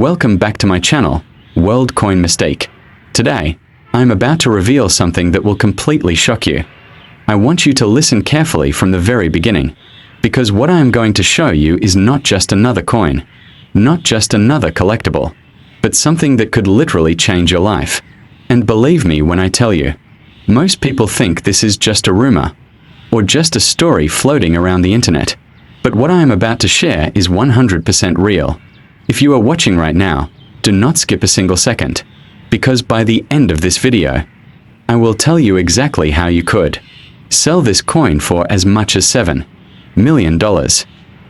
Welcome back to my channel, World Coin Mystique. Today, I am about to reveal something that will completely shock you. I want you to listen carefully from the very beginning, because what I am going to show you is not just another coin, not just another collectible, but something that could literally change your life. And believe me when I tell you, most people think this is just a rumor, or just a story floating around the internet. But what I am about to share is 100% real. If you are watching right now, do not skip a single second, because by the end of this video, I will tell you exactly how you could sell this coin for as much as $7 million.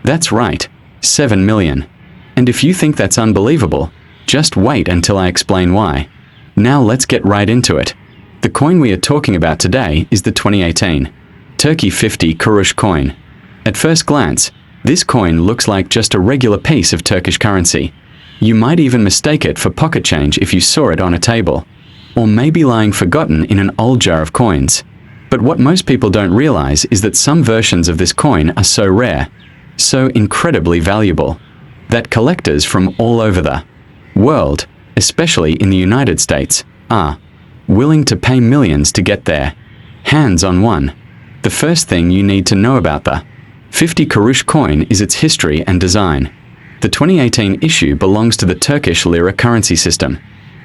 That's right, 7 million. And if you think that's unbelievable, just wait until I explain why. Now let's get right into it. The coin we are talking about today is the 2018 Turkey 50 Kurus coin. At first glance, this coin looks like just a regular piece of Turkish currency. You might even mistake it for pocket change if you saw it on a table, or maybe lying forgotten in an old jar of coins. But what most people don't realize is that some versions of this coin are so rare, so incredibly valuable, that collectors from all over the world, especially in the United States, are willing to pay millions to get their hands on one. The first thing you need to know about the 50 Kurus coin is its history and design. The 2018 issue belongs to the Turkish lira currency system,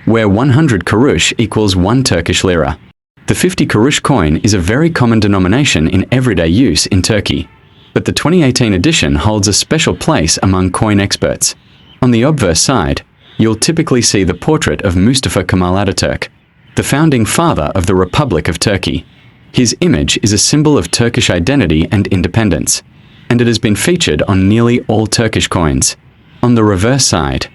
where 100 Kurus equals 1 Turkish lira. The 50 Kurus coin is a very common denomination in everyday use in Turkey, but the 2018 edition holds a special place among coin experts. On the obverse side, you'll typically see the portrait of Mustafa Kemal Ataturk, the founding father of the Republic of Turkey. His image is a symbol of Turkish identity and independence, and it has been featured on nearly all Turkish coins. On the reverse side,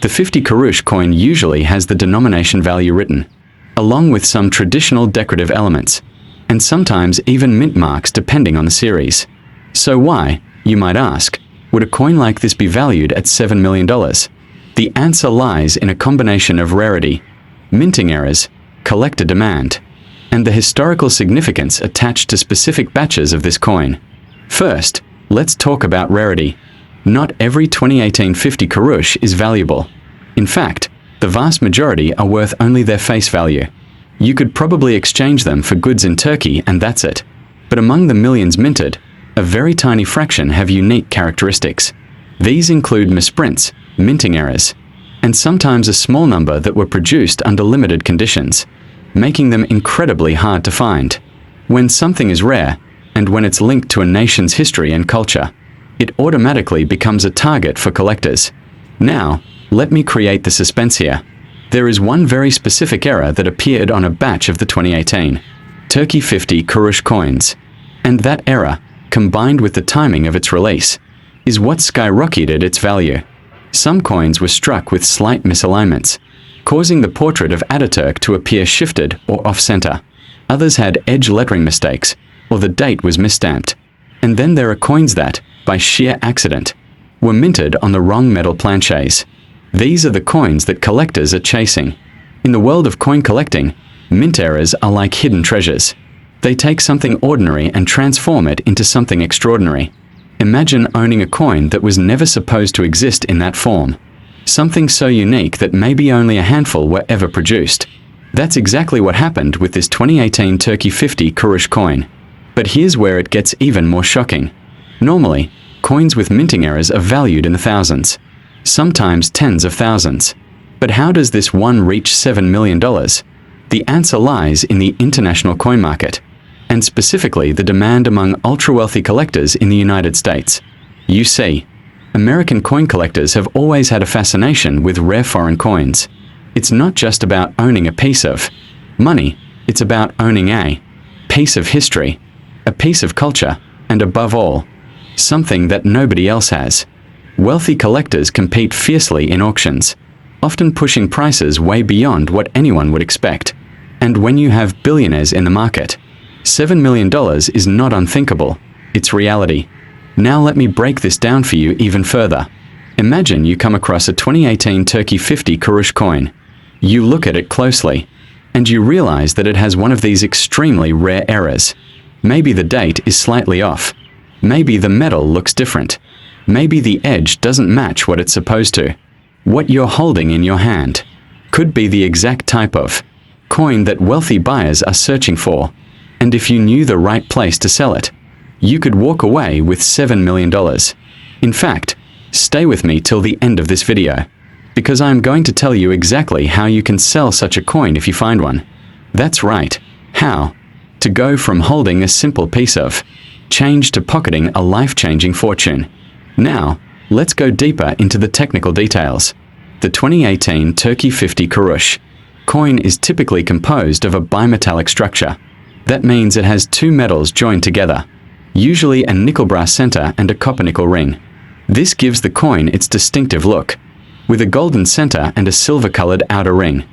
the 50 Kurus coin usually has the denomination value written, along with some traditional decorative elements, and sometimes even mint marks depending on the series. So why, you might ask, would a coin like this be valued at $7 million? The answer lies in a combination of rarity, minting errors, collector demand, and the historical significance attached to specific batches of this coin. First, let's talk about rarity. Not every 2018 50 Kurus is valuable. In fact, the vast majority are worth only their face value. You could probably exchange them for goods in Turkey and that's it. But among the millions minted, a very tiny fraction have unique characteristics. These include misprints, minting errors, and sometimes a small number that were produced under limited conditions, making them incredibly hard to find. When something is rare, and when it's linked to a nation's history and culture, it automatically becomes a target for collectors. Now, let me create the suspense here. There is one very specific error that appeared on a batch of the 2018 Turkey 50 Kurus coins, and that error, combined with the timing of its release, is what skyrocketed its value. Some coins were struck with slight misalignments, causing the portrait of Ataturk to appear shifted or off-center. Others had edge lettering mistakes, or the date was misstamped. And then there are coins that, by sheer accident, were minted on the wrong metal planchets. These are the coins that collectors are chasing. In the world of coin collecting, mint errors are like hidden treasures. They take something ordinary and transform it into something extraordinary. Imagine owning a coin that was never supposed to exist in that form. Something so unique that maybe only a handful were ever produced. That's exactly what happened with this 2018 Turkey 50 Kurus coin. But here's where it gets even more shocking. Normally, coins with minting errors are valued in the thousands, sometimes tens of thousands. But how does this one reach $7 million? The answer lies in the international coin market, and specifically the demand among ultra-wealthy collectors in the United States. You see, American coin collectors have always had a fascination with rare foreign coins. It's not just about owning a piece of money, it's about owning a piece of history, a piece of culture, and above all, something that nobody else has. Wealthy collectors compete fiercely in auctions, often pushing prices way beyond what anyone would expect. And when you have billionaires in the market, $7 million is not unthinkable, it's reality. Now let me break this down for you even further. Imagine you come across a 2018 Turkey 50 Kurus coin. You look at it closely, and you realize that it has one of these extremely rare errors. Maybe the date is slightly off. Maybe the metal looks different. Maybe the edge doesn't match what it's supposed to. What you're holding in your hand could be the exact type of coin that wealthy buyers are searching for. And if you knew the right place to sell it, you could walk away with $7 million. In fact, stay with me till the end of this video, because I'm going to tell you exactly how you can sell such a coin if you find one. That's right, how to go from holding a simple piece of change to pocketing a life-changing fortune. Now, let's go deeper into the technical details. The 2018 Turkey 50 Kurus coin is typically composed of a bimetallic structure. That means it has two metals joined together, usually a nickel brass center and a copper nickel ring. This gives the coin its distinctive look, with a golden center and a silver-colored outer ring.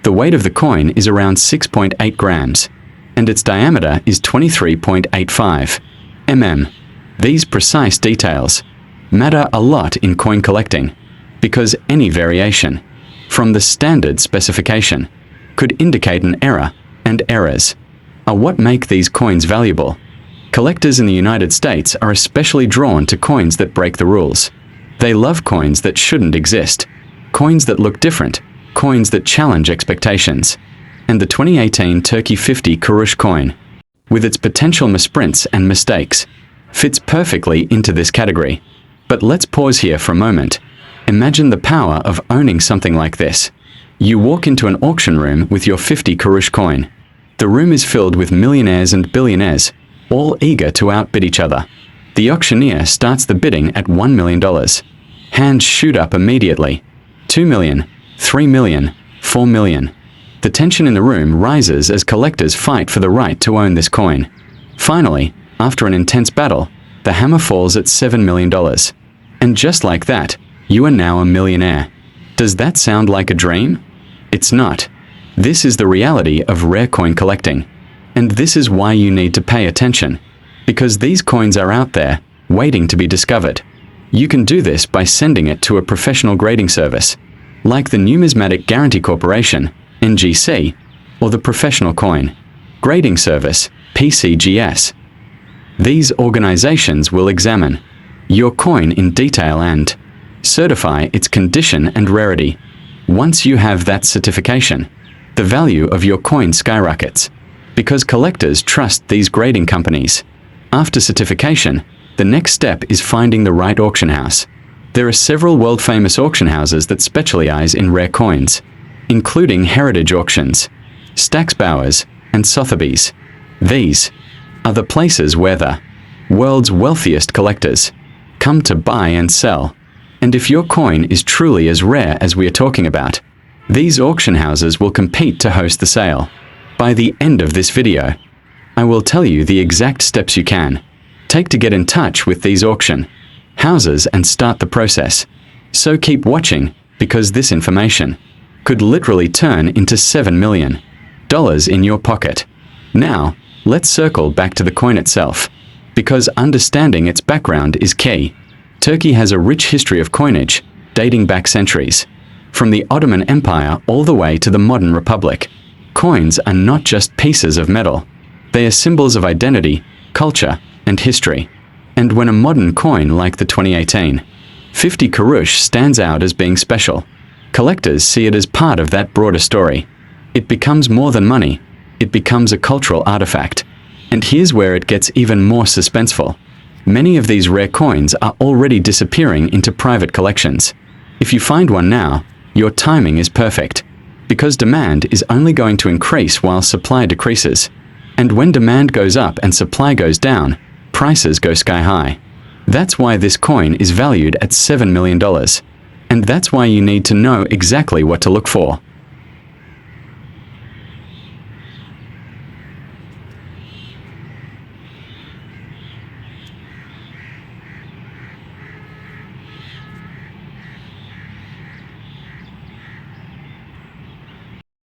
The weight of the coin is around 6.8 grams, and its diameter is 23.85 mm. These precise details matter a lot in coin collecting, because any variation from the standard specification could indicate an error, and errors are what make these coins valuable. Collectors in the United States are especially drawn to coins that break the rules. They love coins that shouldn't exist, coins that look different, coins that challenge expectations. And the 2018 Turkey 50 Kurus coin, with its potential misprints and mistakes, fits perfectly into this category. But let's pause here for a moment. Imagine the power of owning something like this. You walk into an auction room with your 50 Kurus coin. The room is filled with millionaires and billionaires, all eager to outbid each other. The auctioneer starts the bidding at $1 million. Hands shoot up immediately. 2 million, 3 million, 4 million. The tension in the room rises as collectors fight for the right to own this coin. Finally, after an intense battle, the hammer falls at $7 million. And just like that, you are now a millionaire. Does that sound like a dream? It's not. This is the reality of rare coin collecting. And this is why you need to pay attention, because these coins are out there, waiting to be discovered. You can do this by sending it to a professional grading service, like the Numismatic Guarantee Corporation, NGC, or the Professional Coin Grading Service, PCGS. These organizations will examine your coin in detail and certify its condition and rarity. Once you have that certification, the value of your coin skyrockets, because collectors trust these grading companies. After certification, the next step is finding the right auction house. There are several world-famous auction houses that specialize in rare coins, including Heritage Auctions, Stack's Bowers, and Sotheby's. These are the places where the world's wealthiest collectors come to buy and sell. And if your coin is truly as rare as we are talking about, these auction houses will compete to host the sale. By the end of this video, I will tell you the exact steps you can take to get in touch with these auction houses and start the process. So keep watching, because this information could literally turn into $7 million in your pocket. Now, let's circle back to the coin itself, because understanding its background is key. Turkey has a rich history of coinage, dating back centuries. From the Ottoman Empire all the way to the modern republic, coins are not just pieces of metal. They are symbols of identity, culture, and history. And when a modern coin like the 2018 50 Kurus stands out as being special, collectors see it as part of that broader story. It becomes more than money. It becomes a cultural artifact. And here's where it gets even more suspenseful. Many of these rare coins are already disappearing into private collections. If you find one now, your timing is perfect, because demand is only going to increase while supply decreases. And when demand goes up and supply goes down, prices go sky high. That's why this coin is valued at $7 million. And that's why you need to know exactly what to look for.